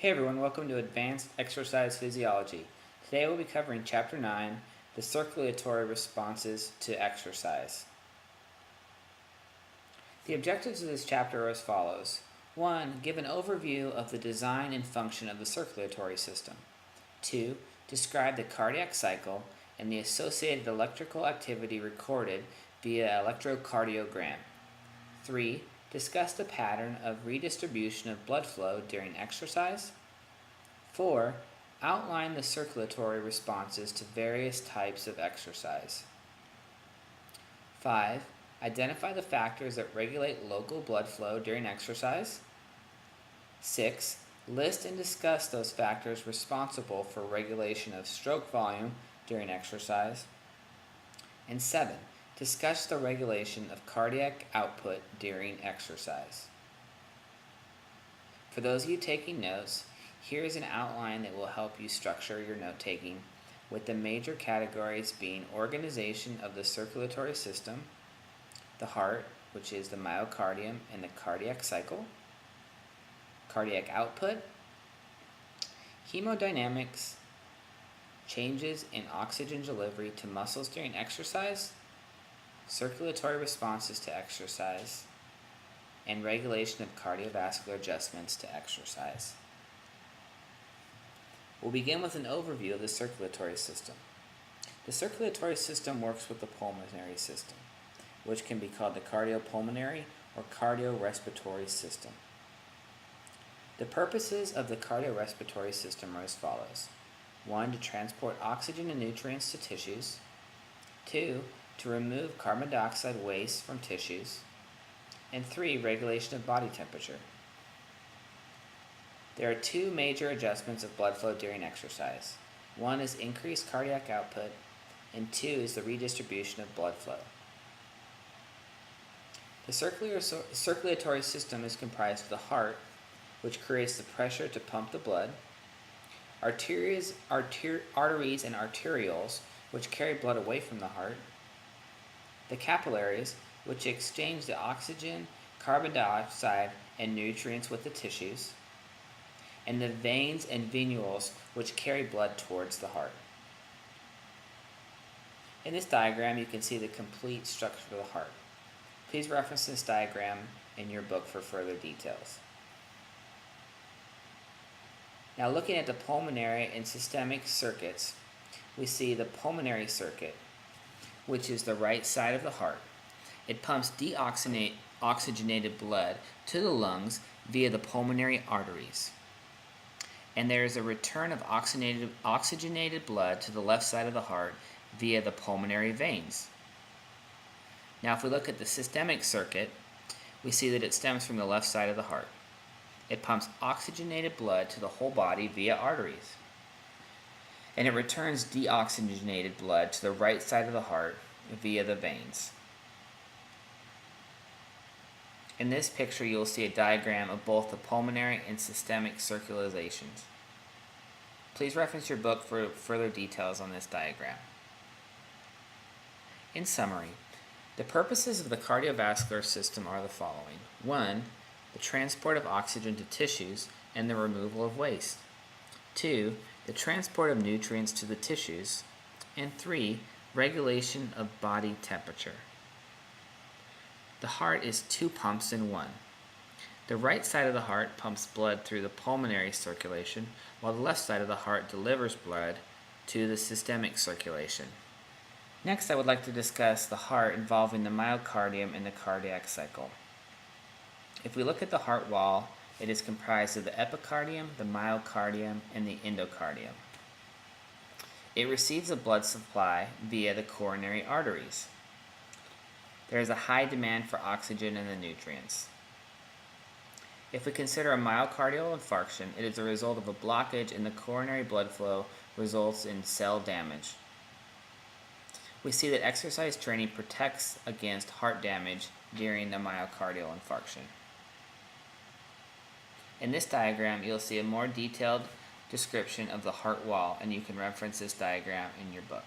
Hey everyone, welcome to Advanced Exercise Physiology. Today we'll be covering Chapter 9, the circulatory responses to exercise. The objectives of this chapter are as follows. 1. Give an overview of the design and function of the circulatory system. 2. Describe the cardiac cycle and the associated electrical activity recorded via electrocardiogram. 3. Discuss the pattern of redistribution of blood flow during exercise. 4. Outline the circulatory responses to various types of exercise. 5. Identify the factors that regulate local blood flow during exercise. 6. List and discuss those factors responsible for regulation of stroke volume during exercise. And 7. Discuss the regulation of cardiac output during exercise. For those of you taking notes, here is an outline that will help you structure your note-taking, with the major categories being organization of the circulatory system, the heart, which is the myocardium and the cardiac cycle, cardiac output, hemodynamics, changes in oxygen delivery to muscles during exercise, circulatory responses to exercise, and regulation of cardiovascular adjustments to exercise. We'll begin with an overview of the circulatory system. The circulatory system works with the pulmonary system, which can be called the cardiopulmonary or cardiorespiratory system. The purposes of the cardiorespiratory system are as follows. 1. To transport oxygen and nutrients to tissues. 2. To remove carbon dioxide waste from tissues. And 3. Regulation of body temperature. There are two major adjustments of blood flow during exercise. 1 is increased cardiac output, and 2 is the redistribution of blood flow. The circulatory system is comprised of the heart, which creates the pressure to pump the blood, arteries and arterioles, which carry blood away from the heart, the capillaries, which exchange the oxygen, carbon dioxide, and nutrients with the tissues, and the veins and venules, which carry blood towards the heart. In this diagram, you can see the complete structure of the heart. Please reference this diagram in your book for further details. Now, looking at the pulmonary and systemic circuits, we see the pulmonary circuit, which is the right side of the heart. It pumps deoxygenated blood to the lungs via the pulmonary arteries. And there is a return of oxygenated blood to the left side of the heart via the pulmonary veins. Now, if we look at the systemic circuit, we see that it stems from the left side of the heart. It pumps oxygenated blood to the whole body via arteries. And it returns deoxygenated blood to the right side of the heart via the veins. In this picture, you'll see a diagram of both the pulmonary and systemic circulations. Please reference your book for further details on this diagram. In summary, the purposes of the cardiovascular system are the following. 1. The transport of oxygen to tissues and the removal of waste. 2. The transport of nutrients to the tissues. And 3. Regulation of body temperature. The heart is 2 pumps in 1. The right side of the heart pumps blood through the pulmonary circulation, while the left side of the heart delivers blood to the systemic circulation. Next, I would like to discuss the heart involving the myocardium and the cardiac cycle. If we look at the heart wall, it is comprised of the epicardium, the myocardium, and the endocardium. It receives a blood supply via the coronary arteries. There is a high demand for oxygen and the nutrients. If we consider a myocardial infarction, it is a result of a blockage in the coronary blood flow results in cell damage. We see that exercise training protects against heart damage during a myocardial infarction. In this diagram, you'll see a more detailed description of the heart wall, and you can reference this diagram in your book.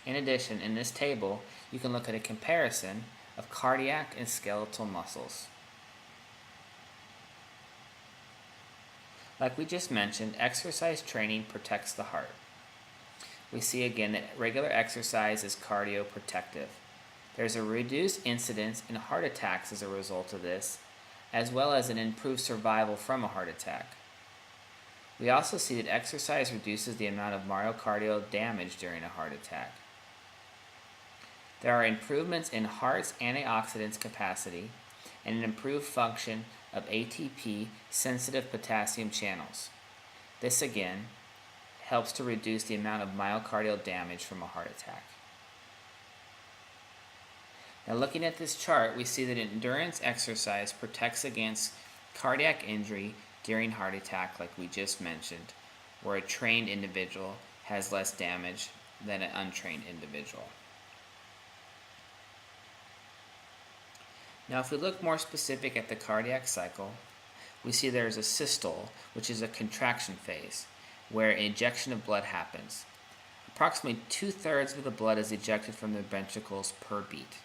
In addition, in this table, you can look at a comparison of cardiac and skeletal muscles. Like we just mentioned, exercise training protects the heart. We see again that regular exercise is cardioprotective. There's a reduced incidence in heart attacks as a result of this, as well as an improved survival from a heart attack. We also see that exercise reduces the amount of myocardial damage during a heart attack. There are improvements in heart's antioxidant capacity and an improved function of ATP-sensitive potassium channels. This again helps to reduce the amount of myocardial damage from a heart attack. Now looking at this chart, we see that endurance exercise protects against cardiac injury during heart attack, like we just mentioned, where a trained individual has less damage than an untrained individual. Now if we look more specific at the cardiac cycle, we see there is a systole, which is a contraction phase, where an ejection of blood happens. Approximately 2/3 of the blood is ejected from the ventricles per beat.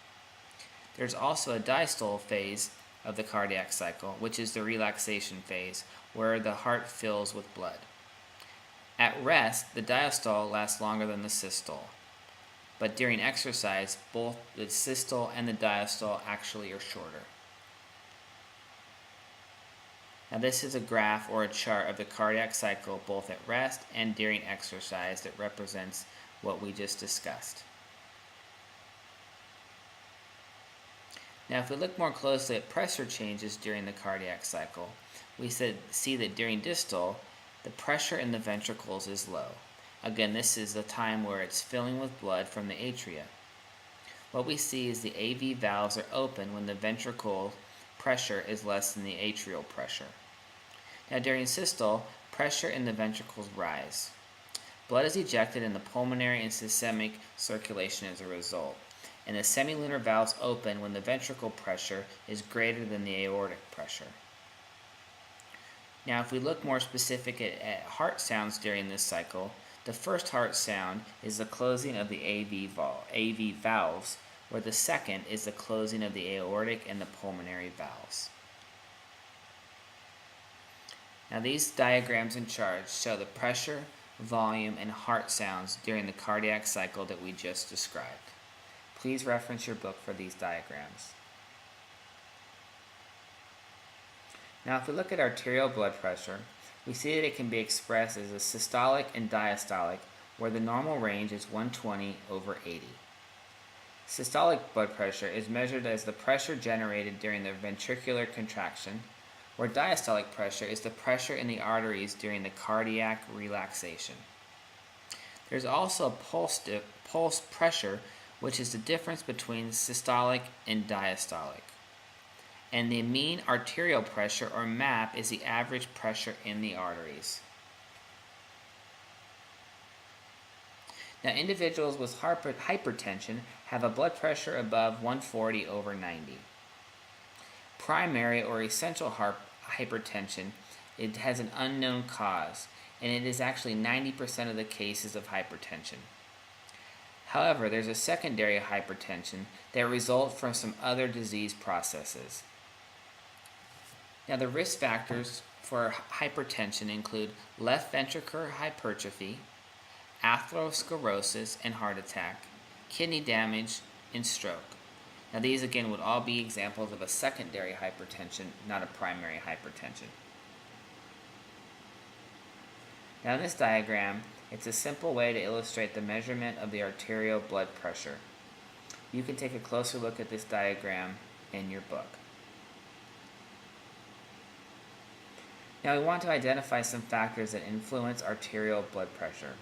There's also a diastole phase of the cardiac cycle, which is the relaxation phase, where the heart fills with blood. At rest, the diastole lasts longer than the systole, but during exercise, both the systole and the diastole actually are shorter. Now this is a graph or a chart of the cardiac cycle both at rest and during exercise that represents what we just discussed. Now if we look more closely at pressure changes during the cardiac cycle, we see that during distole, the pressure in the ventricles is low. Again, this is the time where it's filling with blood from the atria. What we see is the AV valves are open when the ventricle pressure is less than the atrial pressure. Now during systole, pressure in the ventricles rise. Blood is ejected in the pulmonary and systemic circulation as a result, and the semilunar valves open when the ventricle pressure is greater than the aortic pressure. Now if we look more specific at heart sounds during this cycle, the first heart sound is the closing of the AV valves, where the second is the closing of the aortic and the pulmonary valves. Now these diagrams and charts show the pressure, volume, and heart sounds during the cardiac cycle that we just described. Please reference your book for these diagrams. Now if we look at arterial blood pressure, we see that it can be expressed as a systolic and diastolic, where the normal range is 120/80. Systolic blood pressure is measured as the pressure generated during the ventricular contraction, where diastolic pressure is the pressure in the arteries during the cardiac relaxation. There's also pulse pressure, which is the difference between systolic and diastolic. And the mean arterial pressure, or MAP, is the average pressure in the arteries. Now, individuals with hypertension have a blood pressure above 140/90. Primary or essential hypertension, it has an unknown cause, and it is actually 90% of the cases of hypertension. However, there's a secondary hypertension that results from some other disease processes. Now, the risk factors for hypertension include left ventricular hypertrophy, atherosclerosis and heart attack, kidney damage, and stroke. Now, these again would all be examples of a secondary hypertension, not a primary hypertension. Now, in this diagram, it's a simple way to illustrate the measurement of the arterial blood pressure. You can take a closer look at this diagram in your book. Now we want to identify some factors that influence arterial blood pressure.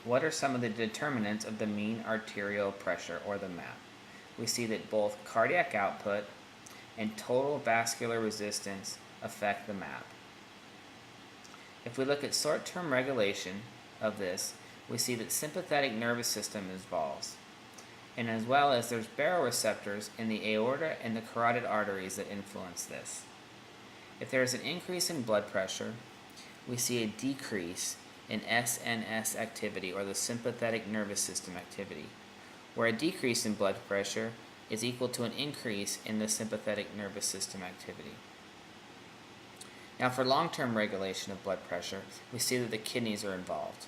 What are some of the determinants of the mean arterial pressure, or the MAP? We see that both cardiac output and total vascular resistance affect the MAP. If we look at short-term regulation of this, we see that sympathetic nervous system involves, and as well as there's baroreceptors in the aorta and the carotid arteries that influence this. If there is an increase in blood pressure, we see a decrease in SNS activity, or the sympathetic nervous system activity, where a decrease in blood pressure is equal to an increase in the sympathetic nervous system activity. Now for long-term regulation of blood pressure, we see that the kidneys are involved.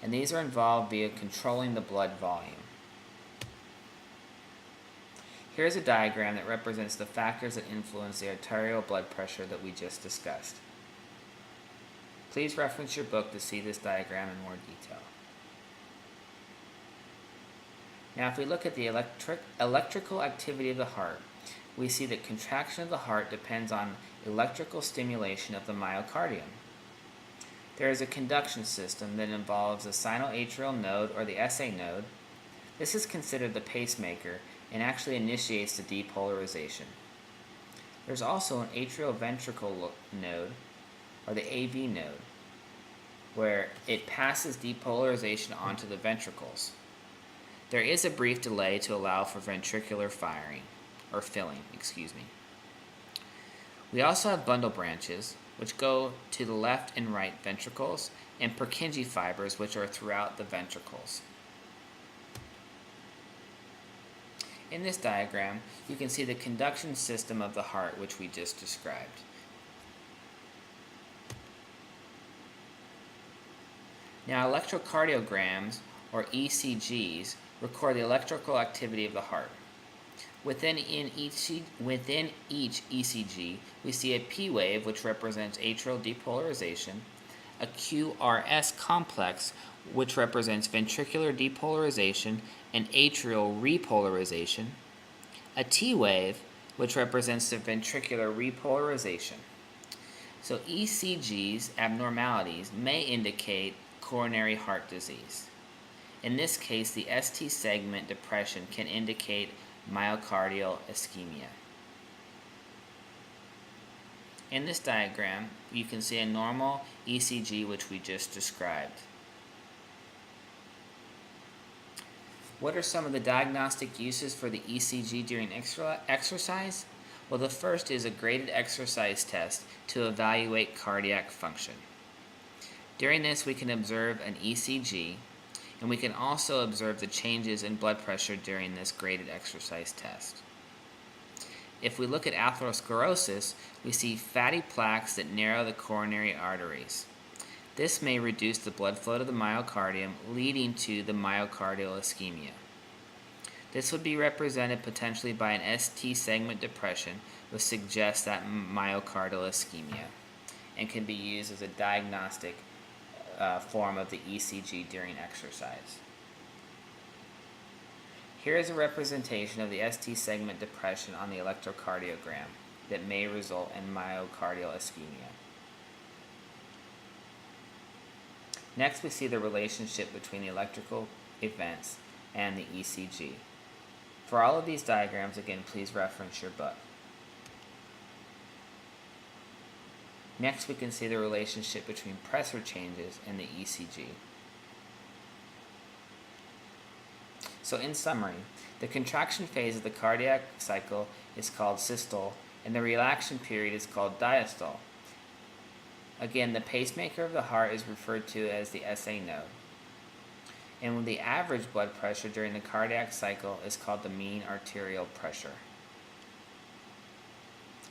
And these are involved via controlling the blood volume. Here's a diagram that represents the factors that influence the arterial blood pressure that we just discussed. Please reference your book to see this diagram in more detail. Now if we look at the electrical activity of the heart, we see that contraction of the heart depends on electrical stimulation of the myocardium. There is a conduction system that involves the sinoatrial node or the SA node. This is considered the pacemaker and actually initiates the depolarization. There's also an atrioventricular node, or the AV node, where it passes depolarization onto the ventricles. There is a brief delay to allow for ventricular filling. We also have bundle branches, which go to the left and right ventricles, and Purkinje fibers, which are throughout the ventricles. In this diagram, you can see the conduction system of the heart, which we just described. Now, electrocardiograms, or ECGs, record the electrical activity of the heart. Within each ECG, we see a P wave, which represents atrial depolarization, a QRS complex, which represents ventricular depolarization and atrial repolarization, a T wave, which represents the ventricular repolarization. So ECG's abnormalities may indicate coronary heart disease. In this case, the ST segment depression can indicate myocardial ischemia. In this diagram, you can see a normal ECG, which we just described. What are some of the diagnostic uses for the ECG during exercise? Well, the first is a graded exercise test to evaluate cardiac function. During this, we can observe an ECG, and we can also observe the changes in blood pressure during this graded exercise test. If we look at atherosclerosis, we see fatty plaques that narrow the coronary arteries. This may reduce the blood flow to the myocardium, leading to the myocardial ischemia. This would be represented potentially by an ST segment depression, which suggests that myocardial ischemia, and can be used as a diagnostic form of the ECG during exercise. Here is a representation of the ST segment depression on the electrocardiogram that may result in myocardial ischemia. Next, we see the relationship between the electrical events and the ECG. For all of these diagrams, again, please reference your book. Next, we can see the relationship between pressure changes and the ECG. So in summary, the contraction phase of the cardiac cycle is called systole, and the relaxation period is called diastole. Again, the pacemaker of the heart is referred to as the SA node. And the average blood pressure during the cardiac cycle is called the mean arterial pressure.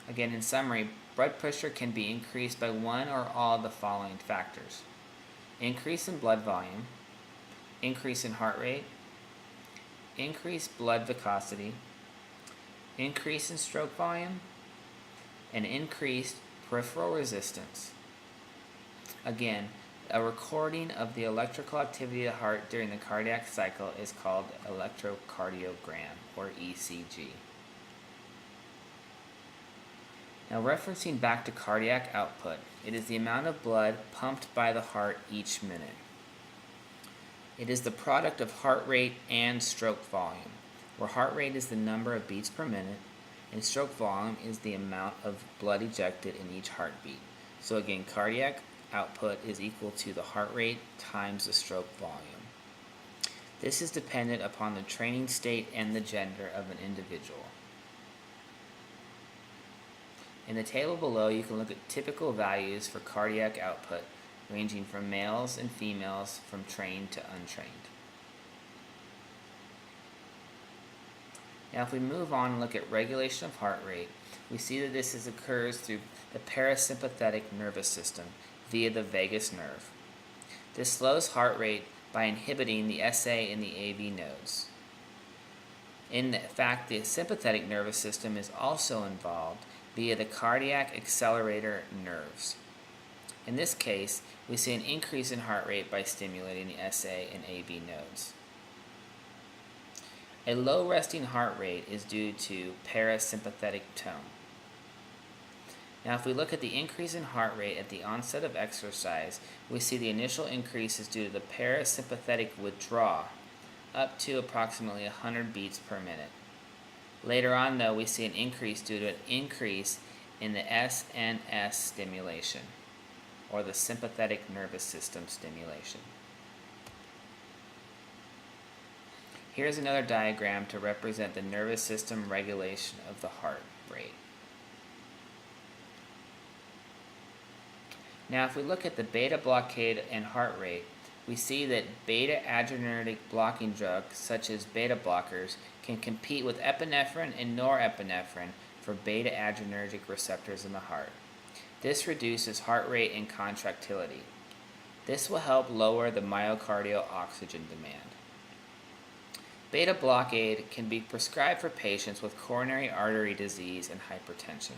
Again, in summary, blood pressure can be increased by one or all of the following factors: increase in blood volume, increase in heart rate, increased blood viscosity, increase in stroke volume, and increased peripheral resistance. Again, a recording of the electrical activity of the heart during the cardiac cycle is called electrocardiogram, or ECG. Now, referencing back to cardiac output, it is the amount of blood pumped by the heart each minute. It is the product of heart rate and stroke volume, where heart rate is the number of beats per minute, and stroke volume is the amount of blood ejected in each heartbeat. So again, cardiac output is equal to the heart rate times the stroke volume. This is dependent upon the training state and the gender of an individual. In the table below, you can look at typical values for cardiac output, ranging from males and females from trained to untrained. Now if we move on and look at regulation of heart rate, we see that this occurs through the parasympathetic nervous system via the vagus nerve. This slows heart rate by inhibiting the SA and the AV nodes. In fact, the sympathetic nervous system is also involved via the cardiac accelerator nerves. In this case, we see an increase in heart rate by stimulating the SA and AV nodes. A low resting heart rate is due to parasympathetic tone. Now if we look at the increase in heart rate at the onset of exercise, we see the initial increase is due to the parasympathetic withdrawal, up to approximately 100 beats per minute. Later on though, we see an increase due to an increase in the SNS stimulation, or the sympathetic nervous system stimulation. Here's another diagram to represent the nervous system regulation of the heart rate. Now if we look at the beta blockade and heart rate, we see that beta-adrenergic blocking drugs such as beta blockers can compete with epinephrine and norepinephrine for beta-adrenergic receptors in the heart. This reduces heart rate and contractility. This will help lower the myocardial oxygen demand. Beta blockade can be prescribed for patients with coronary artery disease and hypertension.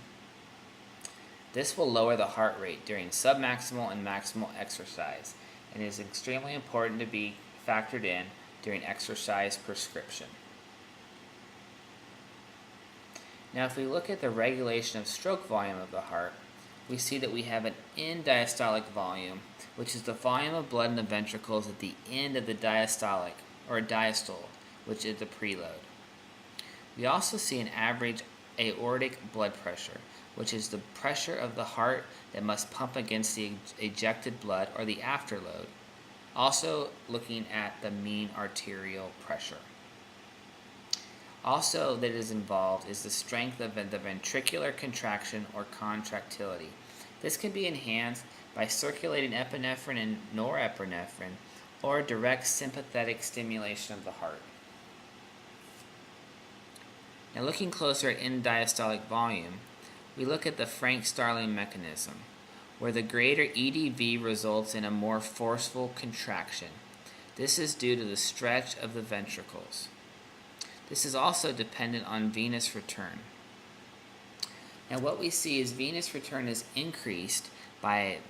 This will lower the heart rate during submaximal and maximal exercise and is extremely important to be factored in during exercise prescription. Now if we look at the regulation of stroke volume of the heart, we see that we have an end diastolic volume, which is the volume of blood in the ventricles at the end of the diastolic, or diastole, which is the preload. We also see an average aortic blood pressure, which is the pressure of the heart that must pump against the ejected blood, or the afterload. Also looking at the mean arterial pressure. Also that is involved is the strength of the ventricular contraction or contractility. This can be enhanced by circulating epinephrine and norepinephrine or direct sympathetic stimulation of the heart. Now looking closer at end diastolic volume, we look at the Frank-Starling mechanism, where the greater EDV results in a more forceful contraction. This is due to the stretch of the ventricles. This is also dependent on venous return. Now what we see is venous return is increased by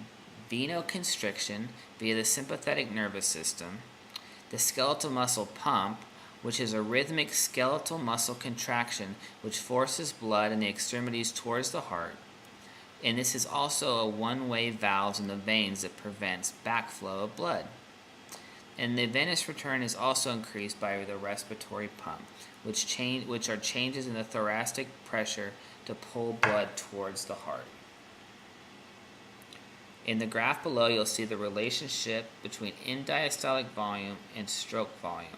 venoconstriction via the sympathetic nervous system, the skeletal muscle pump, which is a rhythmic skeletal muscle contraction which forces blood in the extremities towards the heart, and this is also a one-way valve in the veins that prevents backflow of blood. And the venous return is also increased by the respiratory pump, which are changes in the thoracic pressure to pull blood towards the heart. In the graph below, you'll see the relationship between end diastolic volume and stroke volume,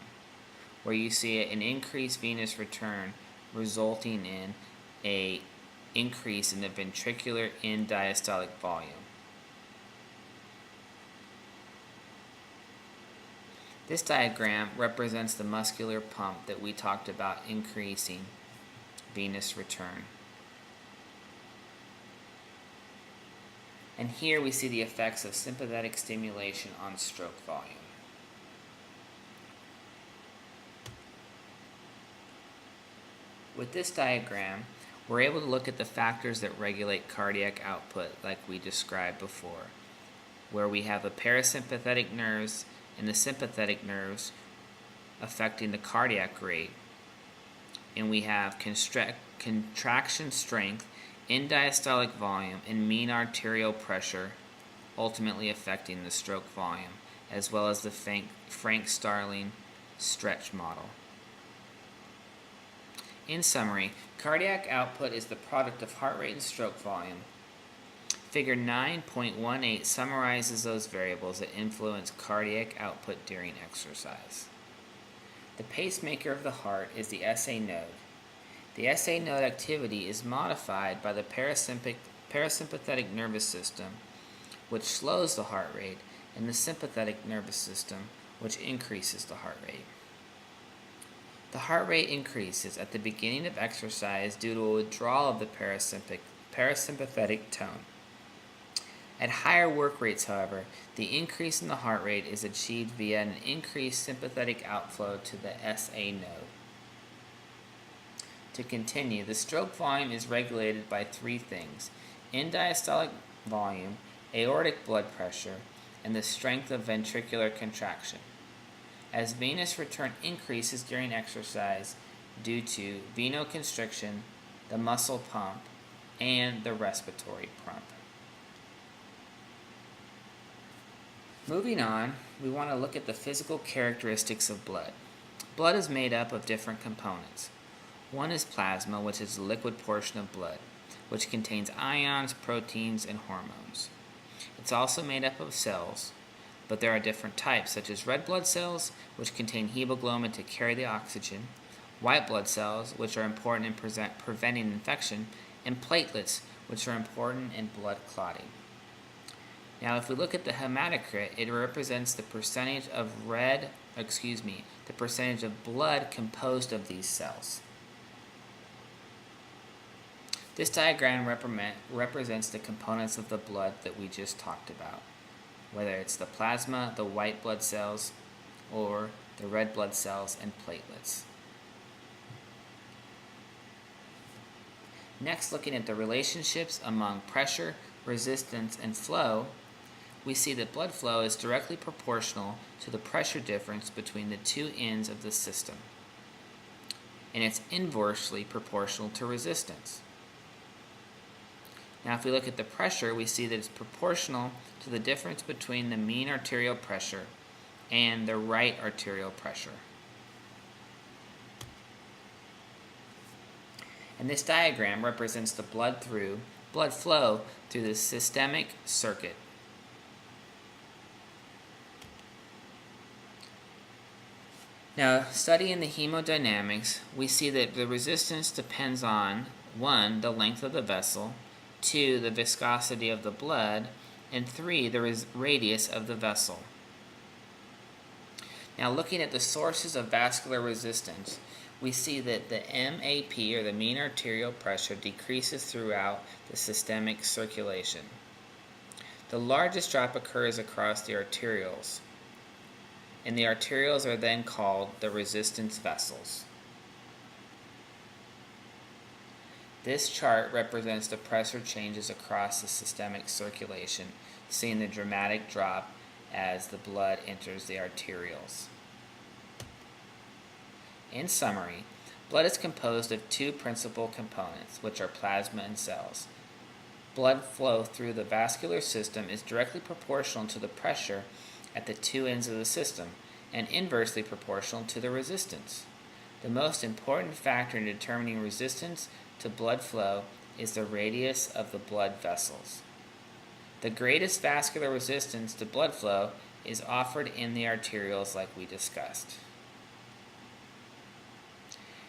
where you see an increased venous return resulting in an increase in the ventricular end diastolic volume. This diagram represents the muscular pump that we talked about increasing venous return. And here we see the effects of sympathetic stimulation on stroke volume. With this diagram, we're able to look at the factors that regulate cardiac output like we described before, where we have the parasympathetic nerves and the sympathetic nerves affecting the cardiac rate, and we have contraction strength, end diastolic volume, and mean arterial pressure ultimately affecting the stroke volume, as well as the Frank-Starling stretch model. In summary, cardiac output is the product of heart rate and stroke volume. Figure 9.18 summarizes those variables that influence cardiac output during exercise. The pacemaker of the heart is the SA node. The SA node activity is modified by the parasympathetic nervous system, which slows the heart rate, and the sympathetic nervous system, which increases the heart rate. The heart rate increases at the beginning of exercise due to a withdrawal of the parasympathetic tone. At higher work rates, however, the increase in the heart rate is achieved via an increased sympathetic outflow to the SA node. To continue, the stroke volume is regulated by three things: end-diastolic volume, aortic blood pressure, and the strength of ventricular contraction. As venous return increases during exercise due to venoconstriction, the muscle pump, and the respiratory pump. Moving on, we want to look at the physical characteristics of blood. Blood is made up of different components. One is plasma, which is the liquid portion of blood, which contains ions, proteins, and hormones. It's also made up of cells, but there are different types, such as red blood cells, which contain hemoglobin to carry the oxygen, white blood cells, which are important in preventing infection, and platelets, which are important in blood clotting. Now, if we look at the hematocrit, it represents the percentage of the percentage of blood composed of these cells. This diagram represents the components of the blood that we just talked about, whether it's the plasma, the white blood cells, or the red blood cells and platelets. Next, looking at the relationships among pressure, resistance, and flow, we see that blood flow is directly proportional to the pressure difference between the two ends of the system, and it's inversely proportional to resistance. Now, if we look at the pressure, we see that it's proportional to the difference between the mean arterial pressure and the right arterial pressure. And this diagram represents the blood flow through the systemic circuit. Now, studying the hemodynamics, we see that the resistance depends on 1, the length of the vessel, 2, the viscosity of the blood, and 3, the radius of the vessel. Now, looking at the sources of vascular resistance, we see that the MAP, or the mean arterial pressure, decreases throughout the systemic circulation. The largest drop occurs across the arterioles, and the arterioles are then called the resistance vessels. This chart represents the pressure changes across the systemic circulation, seeing the dramatic drop as the blood enters the arterioles. In summary, blood is composed of two principal components, which are plasma and cells. Blood flow through the vascular system is directly proportional to the pressure at the two ends of the system, and inversely proportional to the resistance. The most important factor in determining resistance to blood flow is the radius of the blood vessels. The greatest vascular resistance to blood flow is offered in the arterioles, like we discussed.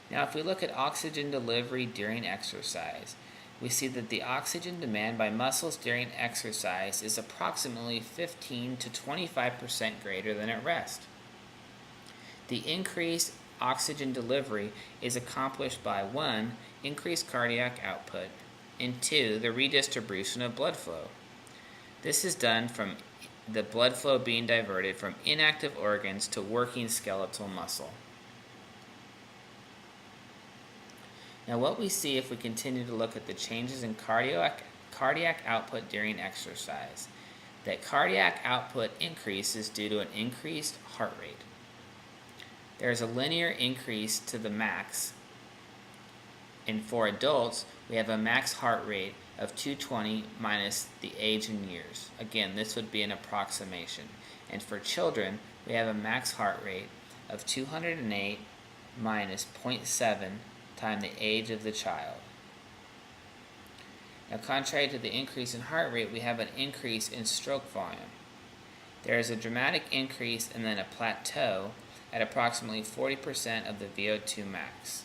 Now, if we look at oxygen delivery during exercise, we see that the oxygen demand by muscles during exercise is approximately 15 to 25% greater than at rest. The increased oxygen delivery is accomplished by 1, increased cardiac output, and 2, the redistribution of blood flow. This is done from the blood flow being diverted from inactive organs to working skeletal muscle. Now, what we see if we continue to look at the changes in cardiac output during exercise, that cardiac output increases due to an increased heart rate. There is a linear increase to the max, and for adults, we have a max heart rate of 220 minus the age in years. Again, this would be an approximation. And for children, we have a max heart rate of 208 minus 0.7 times the age of the child. Now, contrary to the increase in heart rate, we have an increase in stroke volume. There is a dramatic increase and then a plateau at approximately 40% of the VO2 max.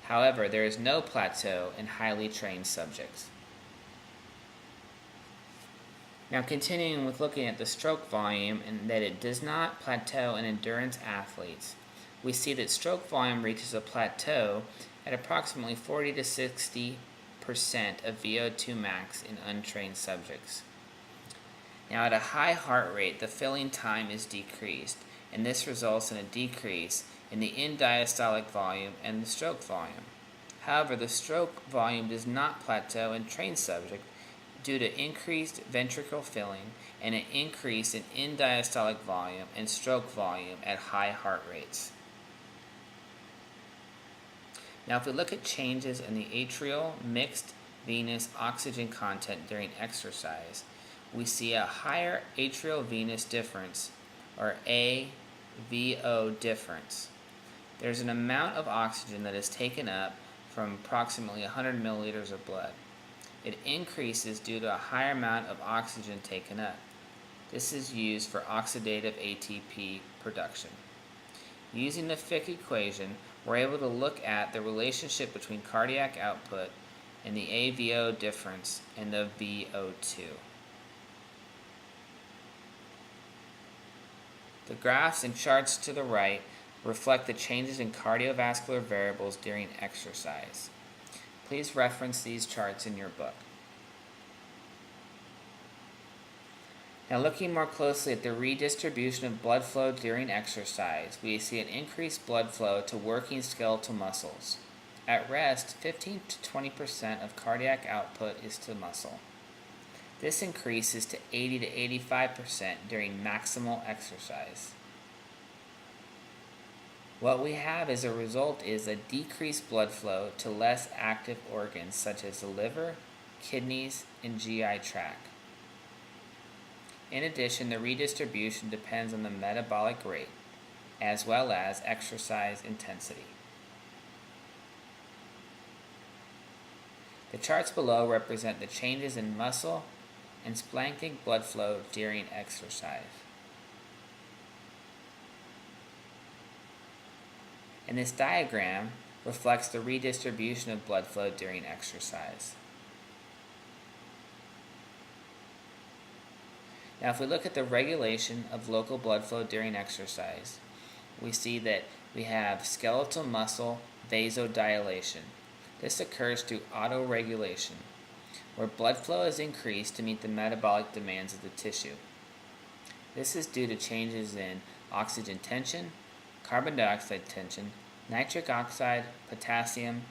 However, there is no plateau in highly trained subjects. Now, continuing with looking at the stroke volume, and that it does not plateau in endurance athletes, we see that stroke volume reaches a plateau at approximately 40 to 60% of VO2 max in untrained subjects. Now, at a high heart rate, the filling time is decreased, and this results in a decrease in the end-diastolic volume and the stroke volume. However, the stroke volume does not plateau in trained subjects due to increased ventricular filling and an increase in end-diastolic volume and stroke volume at high heart rates. Now, if we look at changes in the atrial mixed venous oxygen content during exercise, we see a higher atrial venous difference, or AVO difference. There's an amount of oxygen that is taken up from approximately 100 milliliters of blood. It increases due to a higher amount of oxygen taken up. This is used for oxidative ATP production. Using the Fick equation, we're able to look at the relationship between cardiac output and the AVO difference and the VO2. The graphs and charts to the right reflect the changes in cardiovascular variables during exercise. Please reference these charts in your book. Now, looking more closely at the redistribution of blood flow during exercise, we see an increased blood flow to working skeletal muscles. At rest, 15 to 20% of cardiac output is to muscle. This increases to 80 to 85% during maximal exercise. What we have as a result is a decreased blood flow to less active organs such as the liver, kidneys, and GI tract. In addition, the redistribution depends on the metabolic rate as well as exercise intensity. The charts below represent the changes in muscle and splanchnic blood flow during exercise. And this diagram reflects the redistribution of blood flow during exercise. Now, if we look at the regulation of local blood flow during exercise, we see that we have skeletal muscle vasodilation. This occurs through autoregulation, where blood flow is increased to meet the metabolic demands of the tissue. This is due to changes in oxygen tension, carbon dioxide tension, nitric oxide, potassium,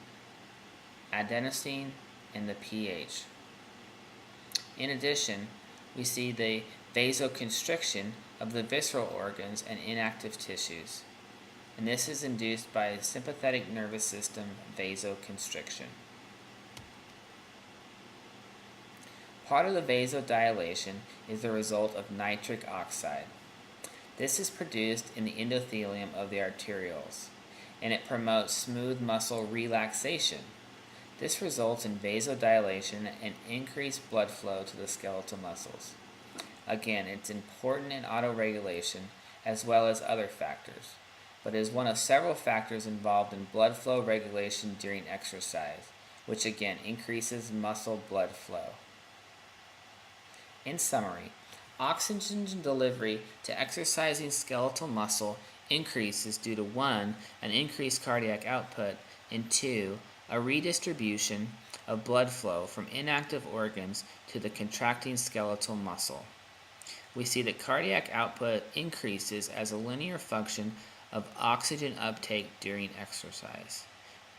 adenosine, and the pH. In addition, we see the vasoconstriction of the visceral organs and inactive tissues, and this is induced by sympathetic nervous system vasoconstriction. Part of the vasodilation is the result of nitric oxide. This is produced in the endothelium of the arterioles, and it promotes smooth muscle relaxation. This results in vasodilation and increased blood flow to the skeletal muscles. Again, it's important in autoregulation as well as other factors, but is one of several factors involved in blood flow regulation during exercise, which again increases muscle blood flow. In summary, oxygen delivery to exercising skeletal muscle increases due to 1. An increased cardiac output, and 2. A redistribution of blood flow from inactive organs to the contracting skeletal muscle. We see that cardiac output increases as a linear function of oxygen uptake during exercise.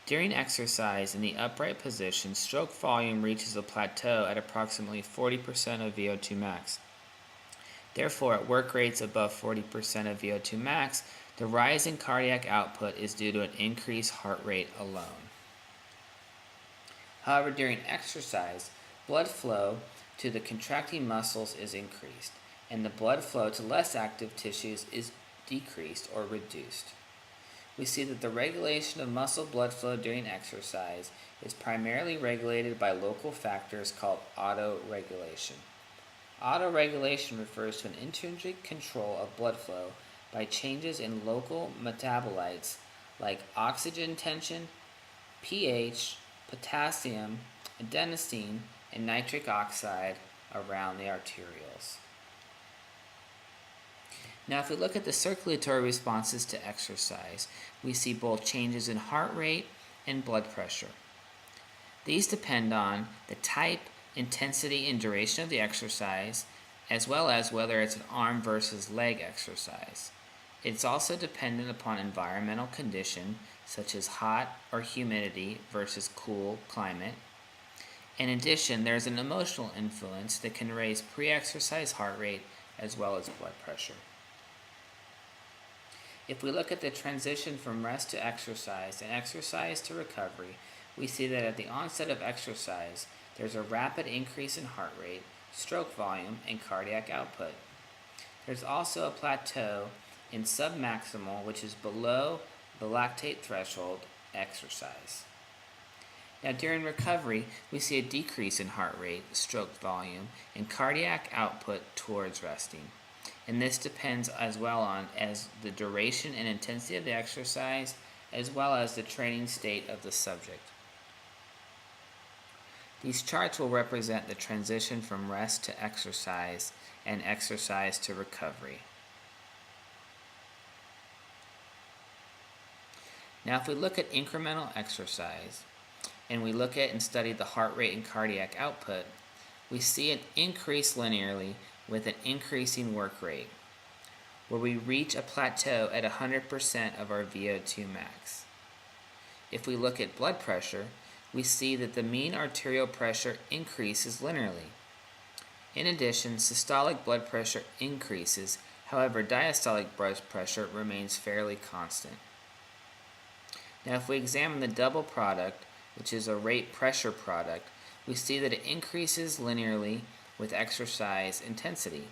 During exercise in the upright position, stroke volume reaches a plateau at approximately 40% of VO2 max. Therefore, at work rates above 40% of VO2 max, the rise in cardiac output is due to an increased heart rate alone. However, during exercise, blood flow to the contracting muscles is increased, and the blood flow to less active tissues is decreased or reduced. We see that the regulation of muscle blood flow during exercise is primarily regulated by local factors called autoregulation. Autoregulation refers to an intrinsic control of blood flow by changes in local metabolites like oxygen tension, pH, potassium, adenosine, and nitric oxide around the arterioles. Now, if we look at the circulatory responses to exercise, we see both changes in heart rate and blood pressure. These depend on the type, intensity, and duration of the exercise, as well as whether it's an arm versus leg exercise. It's also dependent upon environmental condition, such as hot or humidity versus cool climate. In addition, there's an emotional influence that can raise pre-exercise heart rate as well as blood pressure. If we look at the transition from rest to exercise and exercise to recovery, we see that at the onset of exercise, there's a rapid increase in heart rate, stroke volume, and cardiac output. There's also a plateau in submaximal, which is below the lactate threshold exercise. Now, during recovery, we see a decrease in heart rate, stroke volume, and cardiac output towards resting. And this depends as well on the duration and intensity of the exercise, as well as the training state of the subject. These charts will represent the transition from rest to exercise and exercise to recovery. Now, if we look at incremental exercise, and we look at and study the heart rate and cardiac output, we see it increase linearly with an increasing work rate, where we reach a plateau at 100% of our VO2 max. If we look at blood pressure, we see that the mean arterial pressure increases linearly. In addition, systolic blood pressure increases, however, diastolic blood pressure remains fairly constant. Now, if we examine the double product, which is a rate-pressure product, we see that it increases linearly with exercise intensity.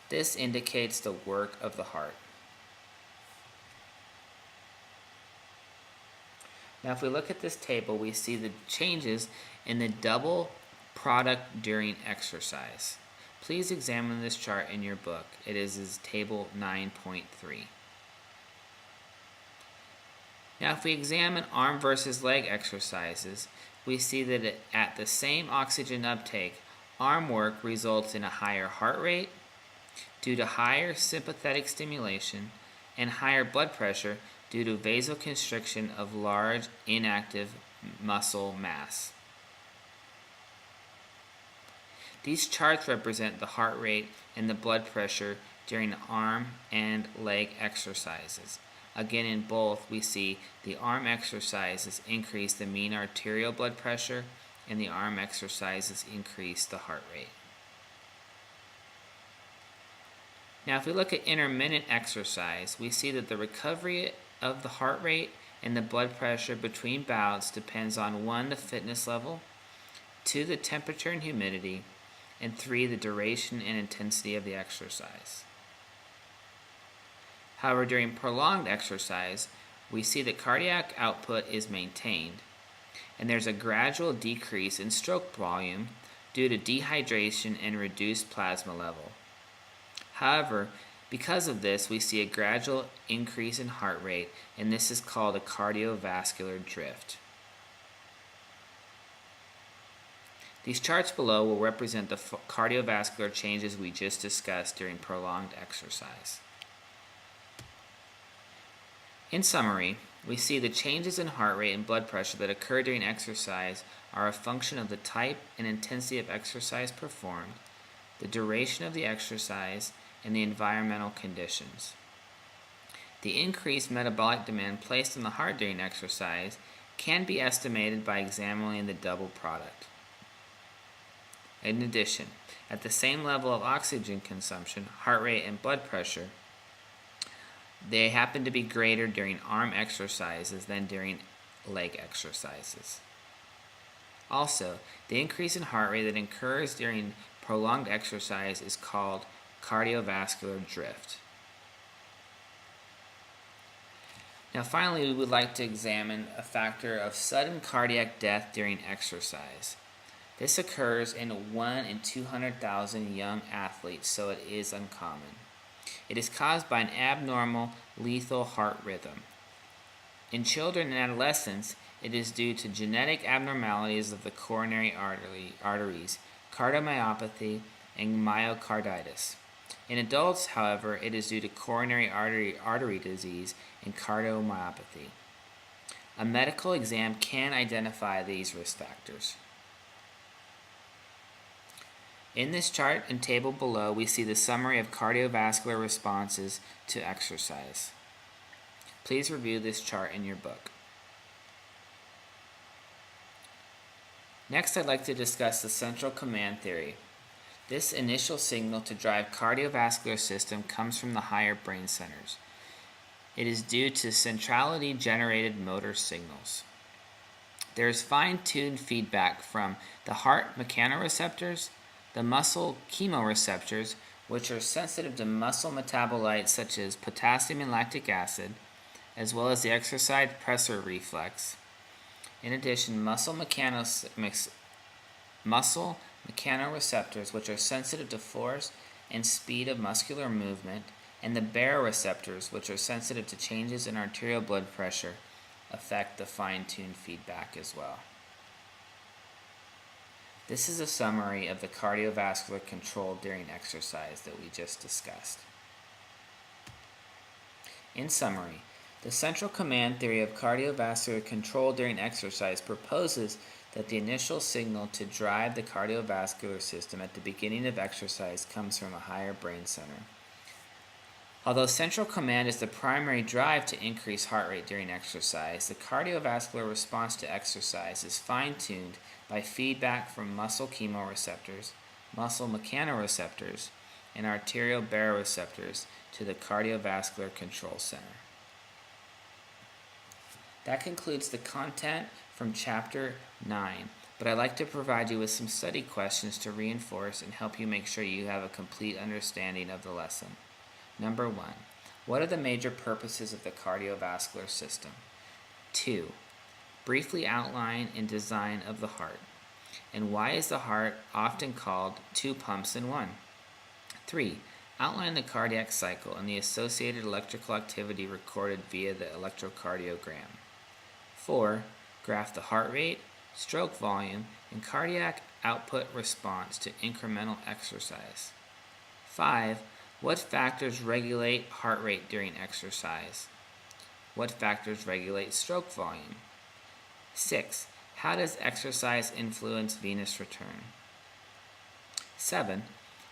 This indicates the work of the heart. Now, if we look at this table, we see the changes in the double product during exercise. Please examine this chart in your book. It is table 9.3. Now, if we examine arm versus leg exercises, we see that at the same oxygen uptake, arm work results in a higher heart rate due to higher sympathetic stimulation and higher blood pressure due to vasoconstriction of large inactive muscle mass. These charts represent the heart rate and the blood pressure during arm and leg exercises. Again, in both, we see the arm exercises increase the mean arterial blood pressure, and the arm exercises increase the heart rate. Now, if we look at intermittent exercise, we see that the recovery of the heart rate and the blood pressure between bouts depends on 1, the fitness level, 2, the temperature and humidity, and 3, the duration and intensity of the exercise. However, during prolonged exercise, we see that cardiac output is maintained, and there's a gradual decrease in stroke volume due to dehydration and reduced plasma level. However, because of this, we see a gradual increase in heart rate, and this is called a cardiovascular drift. These charts below will represent the cardiovascular changes we just discussed during prolonged exercise. In summary, we see the changes in heart rate and blood pressure that occur during exercise are a function of the type and intensity of exercise performed, the duration of the exercise, and the environmental conditions. The increased metabolic demand placed on the heart during exercise can be estimated by examining the double product. In addition, at the same level of oxygen consumption, heart rate, and blood pressure, they happen to be greater during arm exercises than during leg exercises. Also, the increase in heart rate that occurs during prolonged exercise is called cardiovascular drift. Now, finally, we would like to examine a factor of sudden cardiac death during exercise. This occurs in 1 in 200,000 young athletes, so it is uncommon. It is caused by an abnormal, lethal heart rhythm. In children and adolescents, it is due to genetic abnormalities of the coronary arteries, cardiomyopathy, and myocarditis. In adults, however, it is due to coronary artery disease and cardiomyopathy. A medical exam can identify these risk factors. In this chart and table below, we see the summary of cardiovascular responses to exercise. Please review this chart in your book. Next, I'd like to discuss the central command theory. This initial signal to drive cardiovascular system comes from the higher brain centers. It is due to centrally generated motor signals. There is fine-tuned feedback from the heart mechanoreceptors, the muscle chemoreceptors, which are sensitive to muscle metabolites such as potassium and lactic acid, as well as the exercise pressor reflex. In addition, muscle mechanoreceptors, which are sensitive to force and speed of muscular movement, and the baroreceptors, which are sensitive to changes in arterial blood pressure, affect the fine-tuned feedback as well. This is a summary of the cardiovascular control during exercise that we just discussed. In summary, the central command theory of cardiovascular control during exercise proposes that the initial signal to drive the cardiovascular system at the beginning of exercise comes from a higher brain center. Although central command is the primary drive to increase heart rate during exercise, the cardiovascular response to exercise is fine-tuned by feedback from muscle chemoreceptors, muscle mechanoreceptors, and arterial baroreceptors to the cardiovascular control center. That concludes the content from Chapter 9, but I'd like to provide you with some study questions to reinforce and help you make sure you have a complete understanding of the lesson. Number 1, what are the major purposes of the cardiovascular system? 2, briefly outline and design of the heart. And why is the heart often called two pumps in one? 3, outline the cardiac cycle and the associated electrical activity recorded via the electrocardiogram. 4, graph the heart rate, stroke volume, and cardiac output response to incremental exercise. 5, what factors regulate heart rate during exercise? What factors regulate stroke volume? 6, how does exercise influence venous return? 7,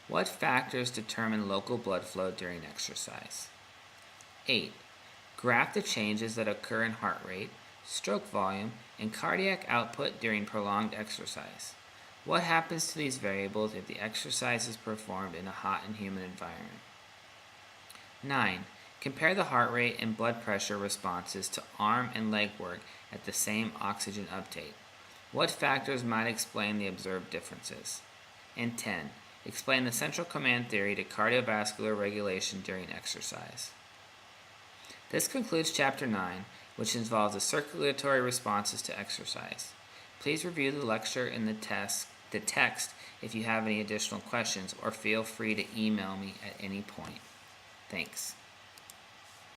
what factors determine local blood flow during exercise? 8, graph the changes that occur in heart rate, stroke volume, and cardiac output during prolonged exercise. What happens to these variables if the exercise is performed in a hot and humid environment? 9. Compare the heart rate and blood pressure responses to arm and leg work at the same oxygen uptake. What factors might explain the observed differences? And 10. Explain the central command theory to cardiovascular regulation during exercise. This concludes Chapter 9, which involves the circulatory responses to exercise. Please review the lecture and the text if you have any additional questions, or feel free to email me at any point. Thanks.